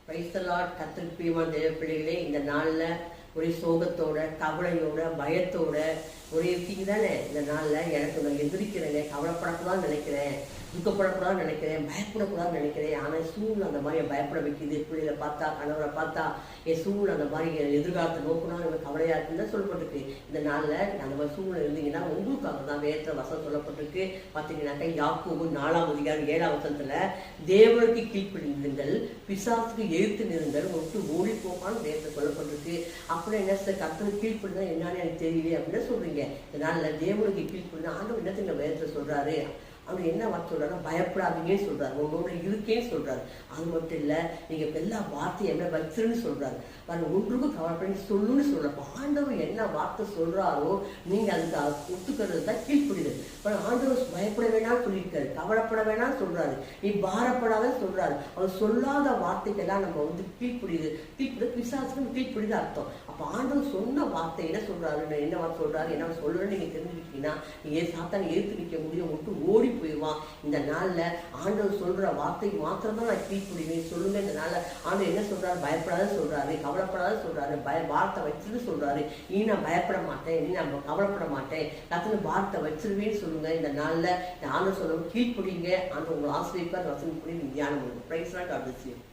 Praise the Lord. கர்த்தருக்கு பிரியமான தேவ பிள்ளைகளே, இந்த நாளில் ஒரே சோகத்தோட, கவலையோட, பயத்தோட ஒரே இருக்கீங்க தானே. இந்த நாளில் எனக்கு நான் எதிர்க்கிறேங்க, கவலைப்படக்கூடாதுன்னு நினைக்கிறேன், துக்கப்படக்கூடாதுன்னு நினைக்கிறேன், பயப்படக்கூடாதுன்னு நினைக்கிறேன். ஆனால் சூழ்நிலை அந்த மாதிரி பயப்பட வைக்குது. பிள்ளைகளை பார்த்தா, கணவரை பார்த்தா, என் சூழ்நிலை அந்த மாதிரி எதிர்காலத்தை நோக்கினா எனக்கு கவலையாக இருக்குன்னு சொல்லப்பட்டிருக்கு. இந்த நாளில் அந்த மாதிரி சூழ்நிலை இருந்தீங்கன்னா உங்களுக்காக தான் வேற்ற வசம் சொல்லப்பட்டிருக்கு. பார்த்தீங்கன்னாக்கா யாக்கோபு 4:7 தேவனுக்கு கீழ்ப்படிந்தீர்கள், பிசாசுக்கு எதிர்த்து நிறுங்கள், ஒட்டு ஓடி போகான்னு வேற்ற சொல்லப்பட்டிருக்கு. அப்புறம் என்ன கர்த்தருக்கு கீழ்ப்படினா என்னன்னு எனக்கு தெரியல அப்படின்னு சொல்றீங்க. இதனால தேவனுக்கு கீழ்ப்படினா ஆண்டவர் என்னத்துக்கு வேற்ற சொல்றாரு? அவர் என்ன வார்த்தை சொல்றாருன்னா, பயப்படாதீங்கன்னு சொல்றாரு, உங்களோட இருக்கேன்னு சொல்றாரு. அது மட்டும் இல்ல, நீங்க எல்லா வார்த்தையை வச்சிருன்னு சொல்றாரு. ஒன்றுக்கும் கவலைப்படி சொல்லுன்னு சொல்றப்ப ஆண்டவர் என்ன வார்த்தை சொல்றாரோ நீங்க அதுக்கு ஒத்துக்கிறது தான் கீழ்ப்படிது. ஆண்டவர் பயப்பட வேணாம்னு சொல்லியிருக்காரு, கவலைப்பட வேணாம்னு சொல்றாரு, நீ பாரப்படாத சொல்றாரு. அவர் சொல்லாத வார்த்தைக்கெல்லாம் நம்ம கீழ்ப்படிது. விசாரிச்சு கீழ்ப்படிது அர்த்தம். அப்ப ஆண்டவர் சொன்ன வார்த்தை என்ன சொல்றாரு, என்ன வார்த்தை சொல்றாரு, என்ன சொல்றேன்னு நீங்க தெரிஞ்சுக்கிட்டீங்கன்னா நீங்க சாத்தான் எதிர்த்து நிற்க முடியும், மட்டும் ஓடி போயிடுவான். இந்த நாள்ல ஆண்டவர் சொல்ற வார்த்தை மாத்திரம் தான் நான் கீழ்ப்படிவேன் சொல்லுங்க. இந்த நாள்ல ஆண்டவர் என்ன சொல்றாரு? பயப்படாத சொல்றாரு, கவலைப்படாத சொல்றாரு, வார்த்தை வச்சிருந்து சொல்றாரு. நீ நான் பயப்பட மாட்டேன், நீ நான் கவலைப்பட மாட்டேன், கத்துன்னு வார்த்தை வச்சிருவேன்னு சொல்லுங்க. இந்த நாள்ல ஆண்டவர் சொல்றவங்க கீழ்ப்படிங்க. ஆண்டவர் உங்களை ஆசிரியப்பா வசனம் பண்ணி தியானம் பண்ணுங்க. Praise the Lord.